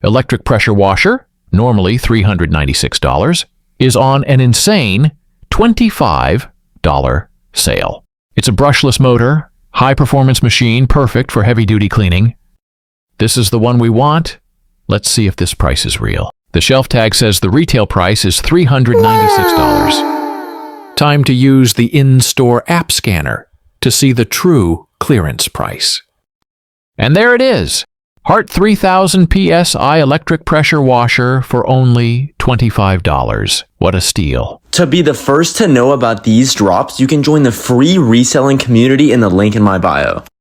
electric pressure washer, normally $396, is on an insane $25 sale. It's a brushless motor, high-performance machine, perfect for heavy-duty cleaning. This is the one we want. Let's see if this price is real. The shelf tag says the retail price is $396. Time to use the in-store app scanner to see the true clearance price. And there it is. HART 3000 PSI electric pressure washer for only $25. What a steal. To be the first to know about these drops, you can join the free reselling community in the link in my bio.